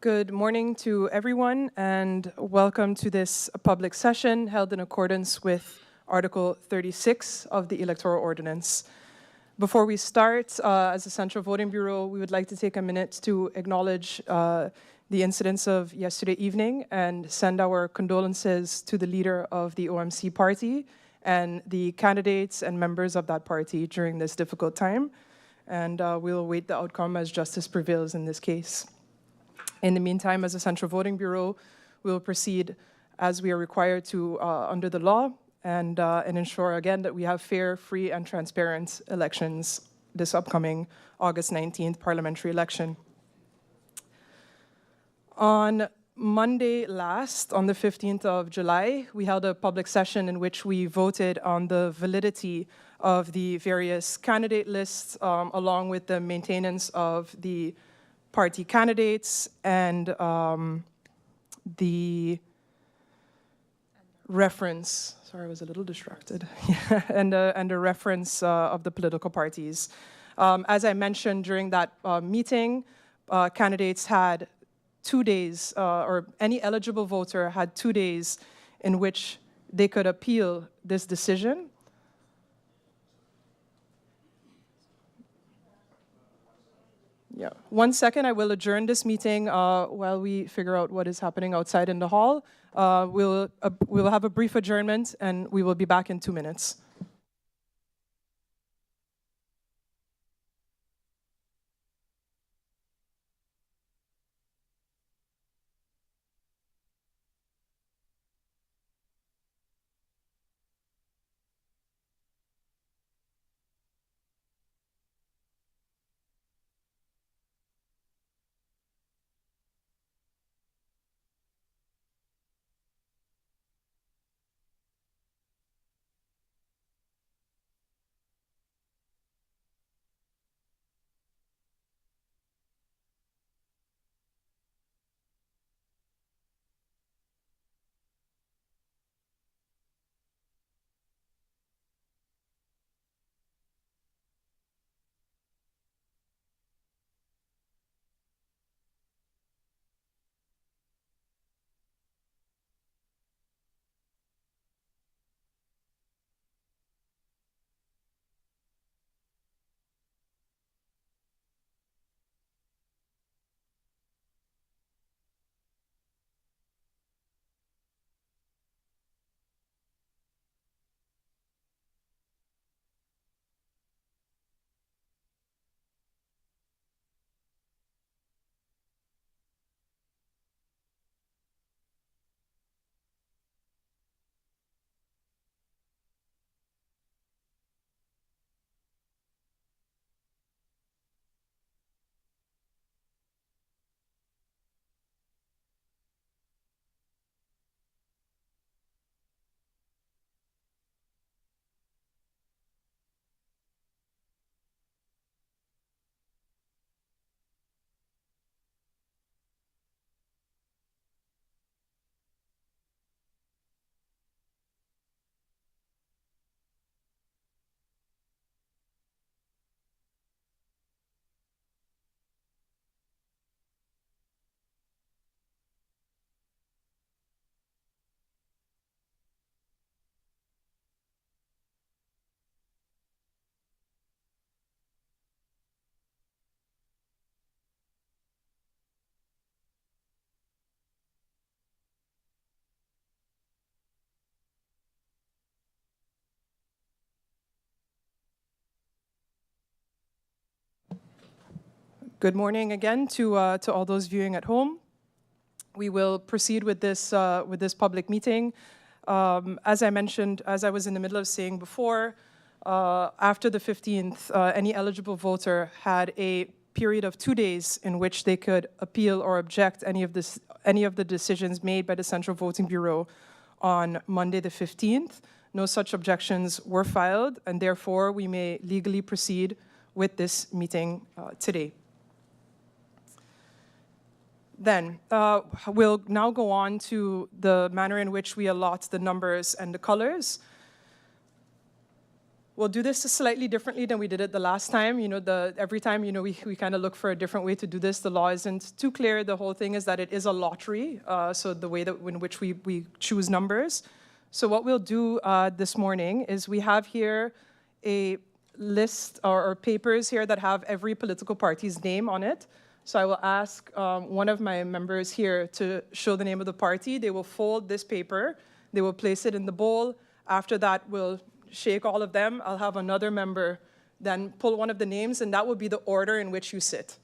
Good morning to everyone, and welcome to this public session held in accordance with Article 36 of the Electoral Ordinance. Before we start, as the Central Voting Bureau, we would like to take a minute to acknowledge the incidents of yesterday evening and send our condolences to the leader of the OMC party and the candidates and members of that party during this difficult time. And we'll await the outcome as justice prevails in this case. In the meantime, as a Central Voting Bureau, we will proceed as we are required to under the law and ensure again that we have fair, free, and transparent elections this upcoming August 19th parliamentary election. On Monday last, on the 15th of July, we held a public session in which we voted on the validity of the various candidate lists along with the maintenance of the party candidates and the reference, sorry, I was a little distracted, and the reference of the political parties. As I mentioned during that meeting, candidates had 2 days, or any eligible voter had 2 days in which they could appeal this decision. Yeah, 1 second, I will adjourn this meeting while we figure out what is happening outside in the hall. We'll have a brief adjournment and we will be back in 2 minutes. Good morning again to all those viewing at home. We will proceed with this public meeting. As I mentioned, as I was in the middle of saying before, after the 15th, any eligible voter had a period of 2 days in which they could appeal or object any of the decisions made by the Central Voting Bureau on Monday the 15th. No such objections were filed, and therefore we may legally proceed with this meeting today. Then we'll now go on to the manner in which we allot the numbers and the colors. We'll do this slightly differently than we did it the last time. Every time, we kind of look for a different way to do this. The law isn't too clear. The whole thing is that it is a lottery, so the way in which we choose numbers. So what we'll do this morning is we have here a list or papers here that have every political party's name on it. So I will ask one of my members here to show the name of the party. They will fold this paper. They will place it in the bowl. After that, we'll shake all of them. I'll have another member then pull one of the names, and that will be the order in which you sit.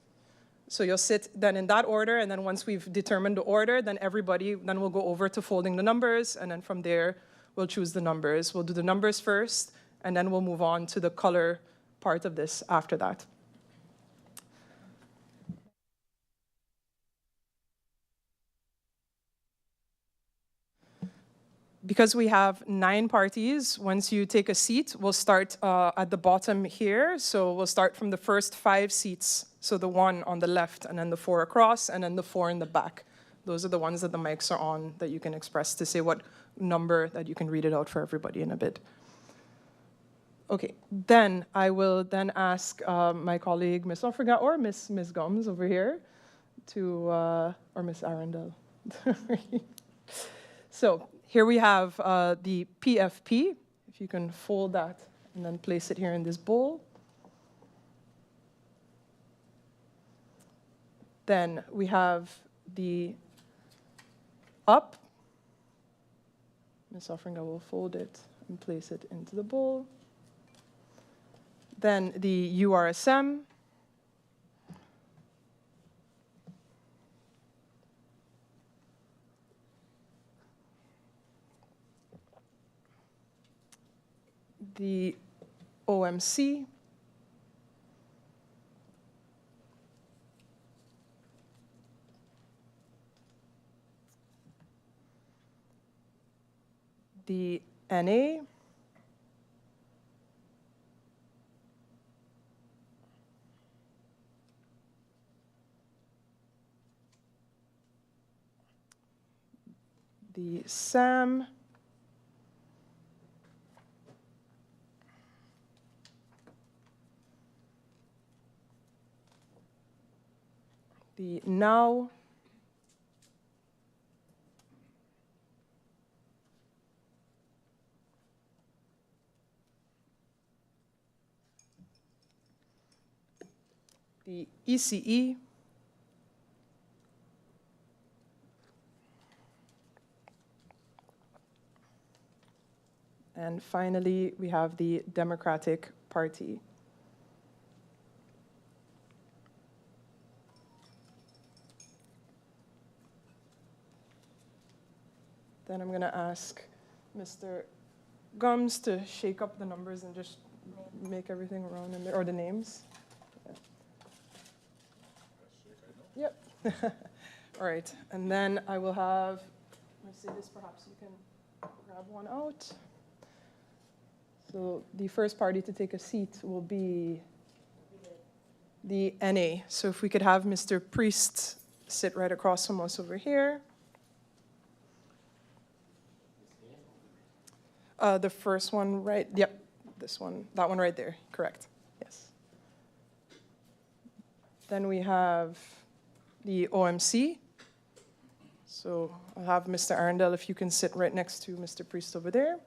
So you'll sit then in that order, and then once we've determined the order, then then we'll go over to folding the numbers, and then from there, we'll choose the numbers. We'll do the numbers first, and then we'll move on to the color part of this after that. Because we have 9 parties, once you take a seat, we'll start at the bottom here. So we'll start from the first 5 seats. So the 1 on the left, and then the 4 across, and then the 4 in the back. Those are the ones that the mics are on that you can express to say what number, that you can read it out for everybody in a bit. Okay, then I will then ask my colleague, Ms. Offriga, or Ms. Gomes over here, or Ms. Arundel. So here we have the PFP. If you can fold that and then place it here in this bowl. Then we have the up. Ms. Offriga will fold it and place it into the bowl. Then the URSM. The OMC. The NA. The SAM. The NOW. The ECE. And finally, we have the Democratic Party. Then I'm going to ask Mr. Gomes to shake up the numbers and just make everything around in there, or the names. Yeah. Yep. All right, and then I will have Mercedes, perhaps you can grab one out. So the first party to take a seat will be the NA. So if we could have Mr. Priest sit right across from us over here. The first one, right? Yep, this one, that one right there, correct, yes. Then we have the OMC. So I'll have Mr. Arundel, if you can sit right next to Mr. Priest over there.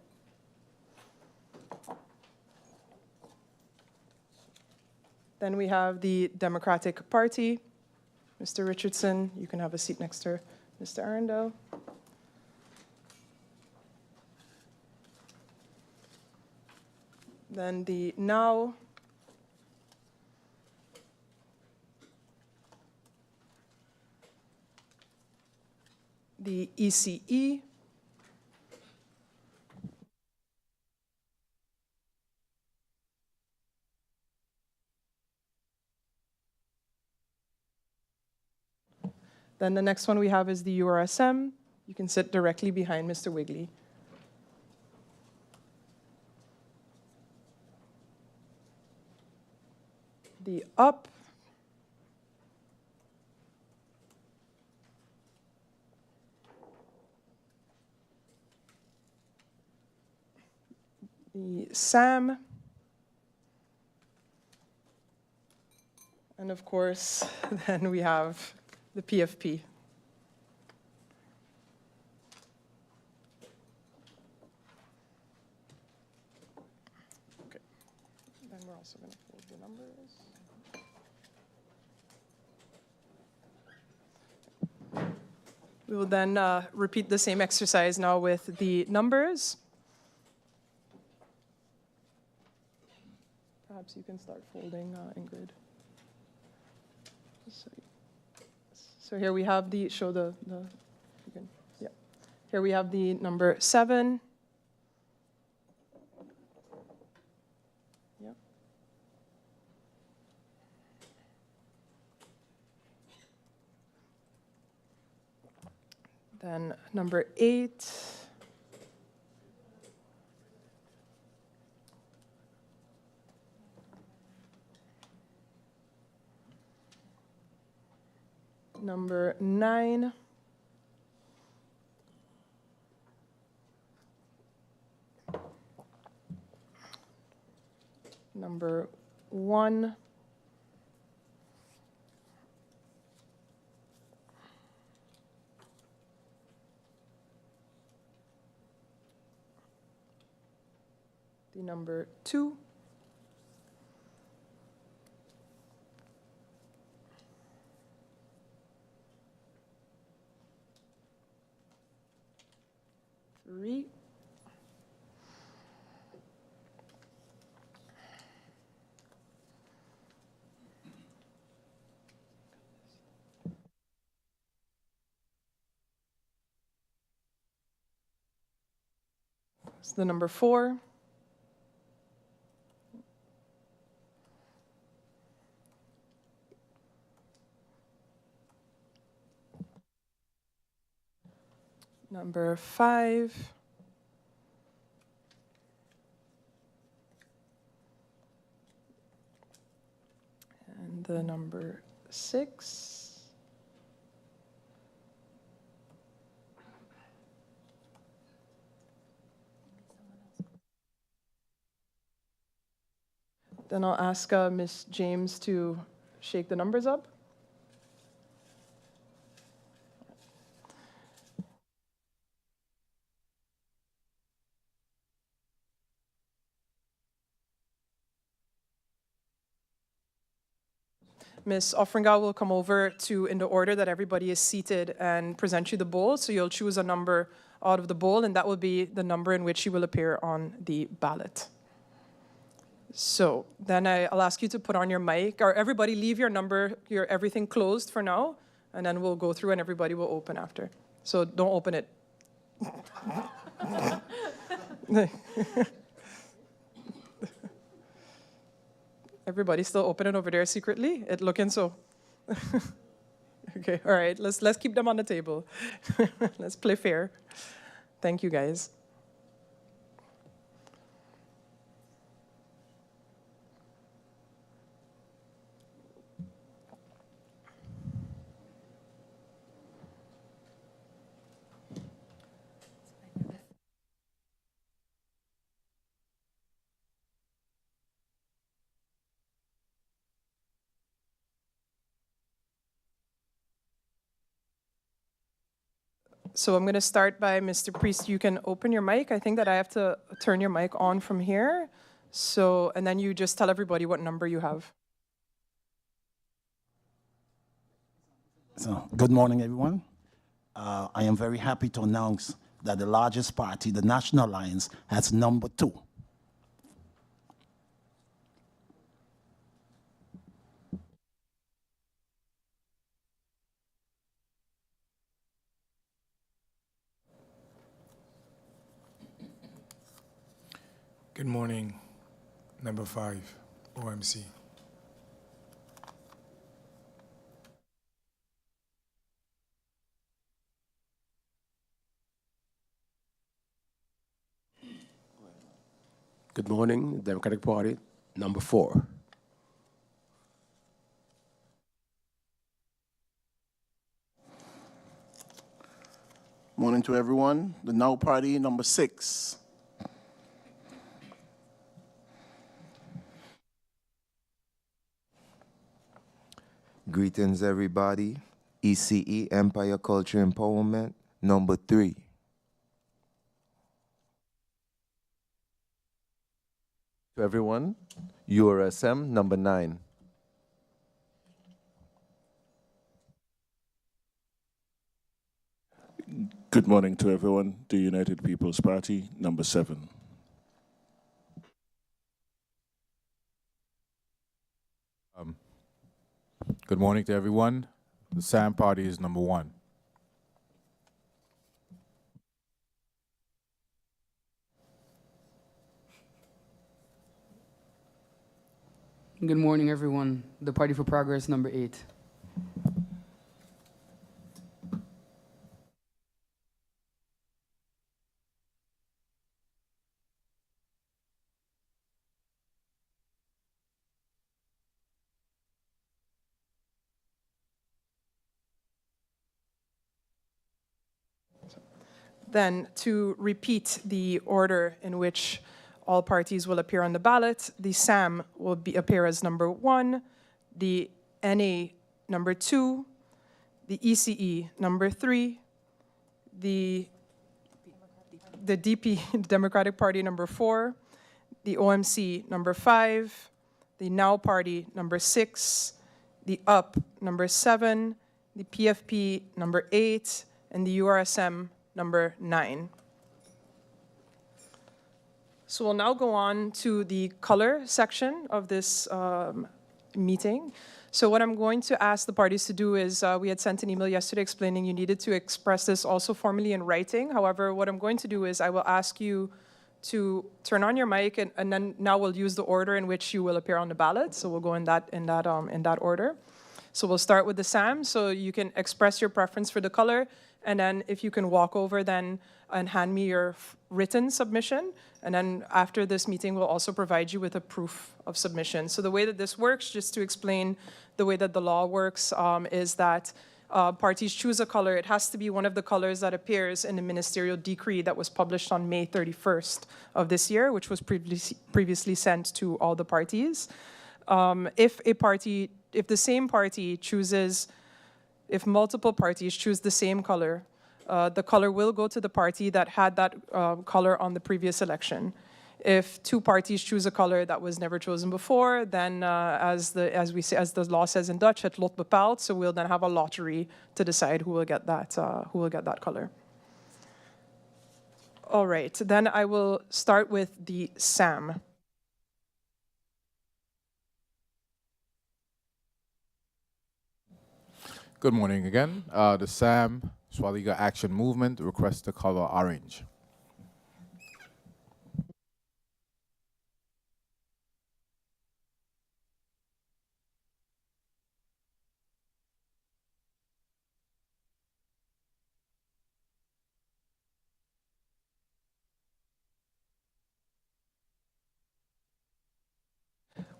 Then we have the Democratic Party. Mr. Richardson, you can have a seat next to Mr. Arundel. Then the NOW. the ECE, then the next one we have is the URSM. You can sit directly behind Mr. Wigley. The UP, the SAM, and of course, then we have the PFP. Okay, then we're also going to fold the numbers. We will then repeat the same exercise now with the numbers. Perhaps you can start folding, Ingrid. So here we have the, show the you can, yeah. Here we have the number 7. Yeah. Then number 8. Number 9. Number 1. The number 2. Three. It's the number 4. Number 5. And the number 6. Then I'll ask Ms. James to shake the numbers up. Ms. Offringa will come over to, in the order that everybody is seated, and present you the bowl. So you'll choose a number out of the bowl, and that will be the number in which you will appear on the ballot. So then I'll ask you to put on your mic, or everybody leave your number, your everything closed for now, and then we'll go through and everybody will open after. So don't open it. Everybody's still opening over there secretly? It looking so. Okay, all right, let's keep them on the table. Let's play fair. Thank you, guys. So I'm going to start by Mr. Priest. You can open your mic. I think that I have to turn your mic on from here. So, and then you just tell everybody what number you have. So, good morning, everyone. I am very happy to announce that the largest party, the National Alliance, has number 2. Good morning, number 5, OMC. Good morning, Democratic Party, number 4. Morning to everyone. The Now Party, number 6. Greetings, everybody. ECE, Empire Culture Empowerment, number 3. To everyone, URSM, number 9. Good morning to everyone. The United People's Party, number 7. Good morning to everyone. The SAM Party is number 1. Good morning, everyone. The Party for Progress, number 8. Then, to repeat the order in which all parties will appear on the ballot, the SAM will appear as number 1, the NA number 2, the ECE number 3, the DP, the Democratic Party number 4, the OMC number 5, the Now Party number 6, the UP number 7, the PFP number 8, and the URSM number 9. So we'll now go on to the color section of this meeting. So what I'm going to ask the parties to do is, we had sent an email yesterday explaining you needed to express this also formally in writing. However, what I'm going to do is I will ask you to turn on your mic, and then now we'll use the order in which you will appear on the ballot. So we'll go in that order. So we'll start with the SAM, so you can express your preference for the color, and then if you can walk over then and hand me your written submission, and then after this meeting, we'll also provide you with a proof of submission. So the way that this works, just to explain the way that the law works, is that parties choose a color. It has to be one of the colors that appears in the ministerial decree that was published on May 31st of this year, which was previously sent to all the parties. If the same party chooses, if multiple parties choose the same color, the color will go to the party that had that color on the previous election. If 2 parties choose a color that was never chosen before, then as the law says in Dutch, het lot bepaalt. So we'll then have a lottery to decide who will get that color. All right, then I will start with the SAM. Good morning again. The SAM, Swaliga Action Movement, requests the color orange.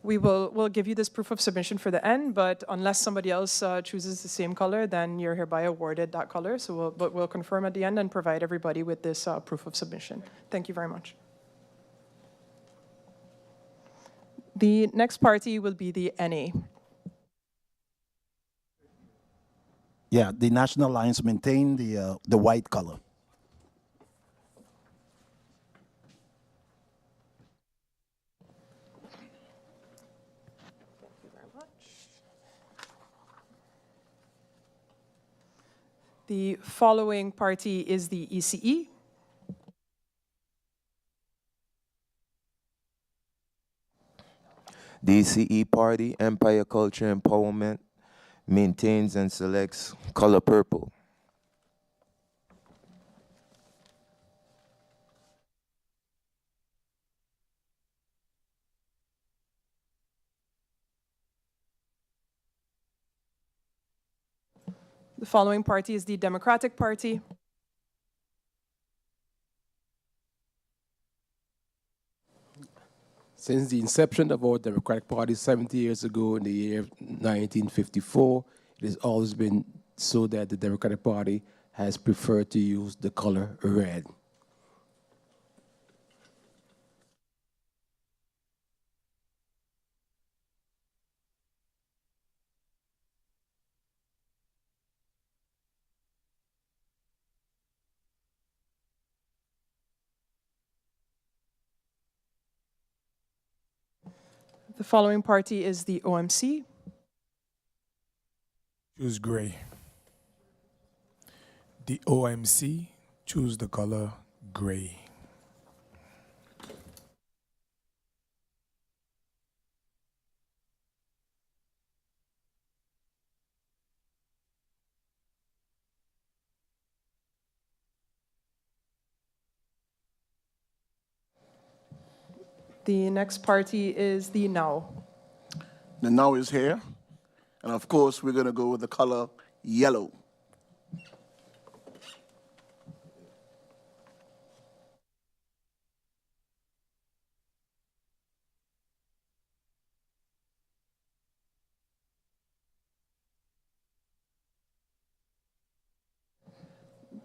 We'll give you this proof of submission for the end, but unless somebody else chooses the same color, then you're hereby awarded that color. So we'll confirm at the end and provide everybody with this proof of submission. Thank you very much. The next party will be the NA. Yeah, the National Alliance maintain the white color. The following party is the ECE. The ECE Party, Empire Culture Empowerment, maintains and selects color purple. The following party is the Democratic Party. Since the inception of our Democratic Party 70 years ago in the year 1954, it has always been so that the Democratic Party has preferred to use the color red. The following party is the OMC. Choose gray. The OMC, choose the color gray. The next party is the Now. The now is here. And of course, we're going to go with the color yellow.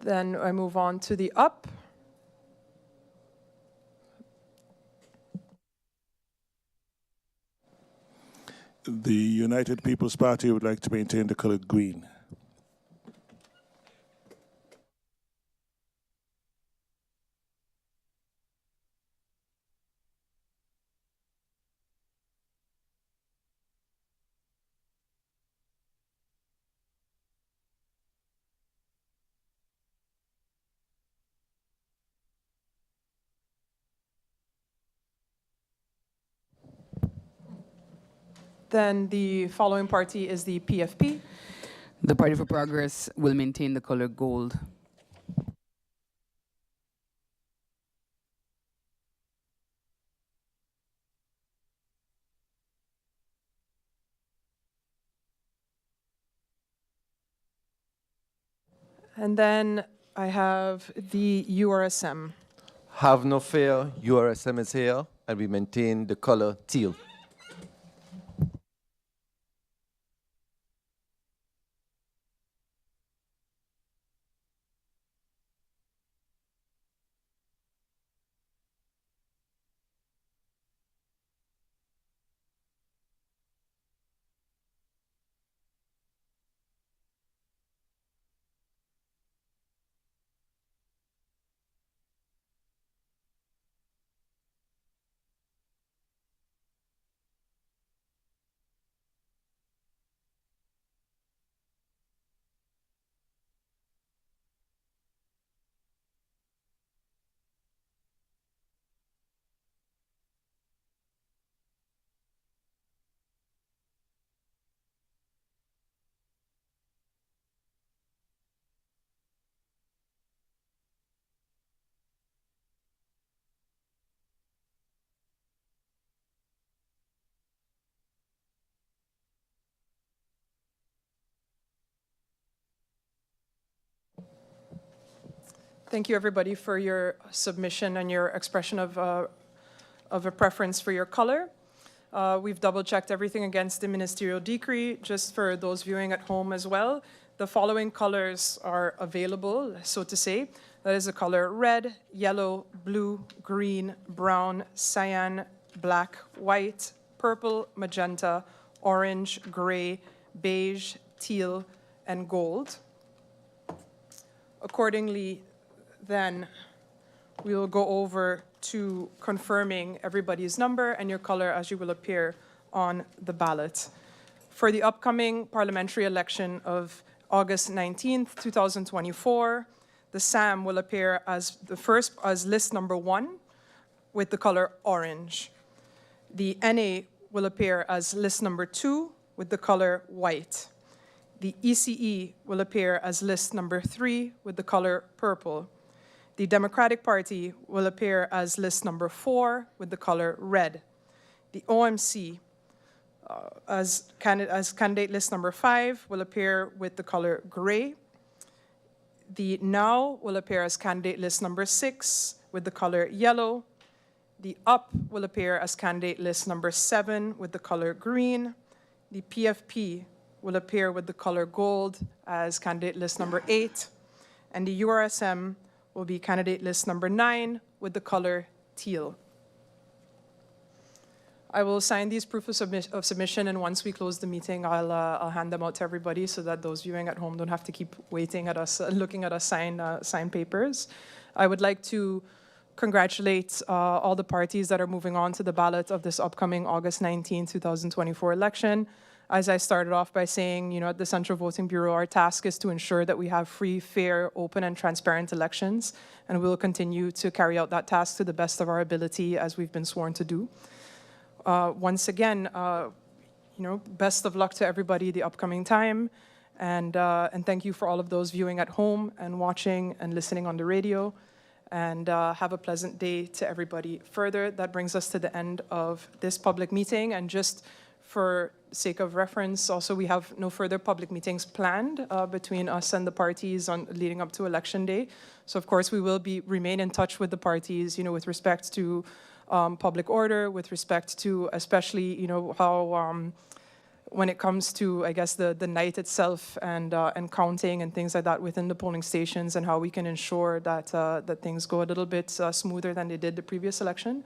Then I move on to the Up. The United People's Party would like to maintain the color green. Then the following party is the PFP. The Party for Progress will maintain the color gold. And then I have the URSM. Have no fear, URSM is here, and we maintain the color teal. Thank you, everybody, for your submission and your expression of a preference for your color. We've double-checked everything against the ministerial decree. Just for those viewing at home as well, the following colors are available, so to say. That is the color red, yellow, blue, green, brown, cyan, black, white, purple, magenta, orange, gray, beige, teal, and gold. Accordingly, then we will go over to confirming everybody's number and your color as you will appear on the ballot. For the upcoming parliamentary election of August 19th, 2024, the SAM will appear as list number 1 with the color orange. The NA will appear as list number 2 with the color white. The ECE will appear as list number 3 with the color purple. The Democratic Party will appear as list number 4 with the color red. The OMC as candidate list number 5 will appear with the color gray. The now will appear as candidate list number 6 with the color yellow. The up will appear as candidate list number 7 with the color green. The PFP will appear with the color gold as candidate list number 8. And the URSM will be candidate list number 9 with the color teal. I will sign these proof of submission, and once we close the meeting, I'll hand them out to everybody so that those viewing at home don't have to keep waiting at us, looking at us sign papers. I would like to congratulate all the parties that are moving on to the ballot of this upcoming August 19, 2024 election. As I started off by saying, at the Central Voting Bureau, our task is to ensure that we have free, fair, open, and transparent elections, and we'll continue to carry out that task to the best of our ability as we've been sworn to do. Once again, best of luck to everybody the upcoming time, and thank you for all of those viewing at home and watching and listening on the radio, and have a pleasant day to everybody. Further, that brings us to the end of this public meeting, and just for sake of reference, also we have no further public meetings planned between us and the parties leading up to Election Day. So of course we will remain in touch with the parties, with respect to public order, with respect to especially, how when it comes to, I guess, the night itself and counting and things like that within the polling stations, and how we can ensure that that things go a little bit smoother than they did the previous election.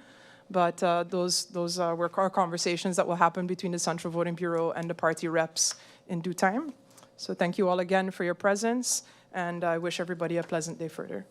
But those were our conversations that will happen between the Central Voting Bureau and the party reps in due time. So thank you all again for your presence, and I wish everybody a pleasant day further.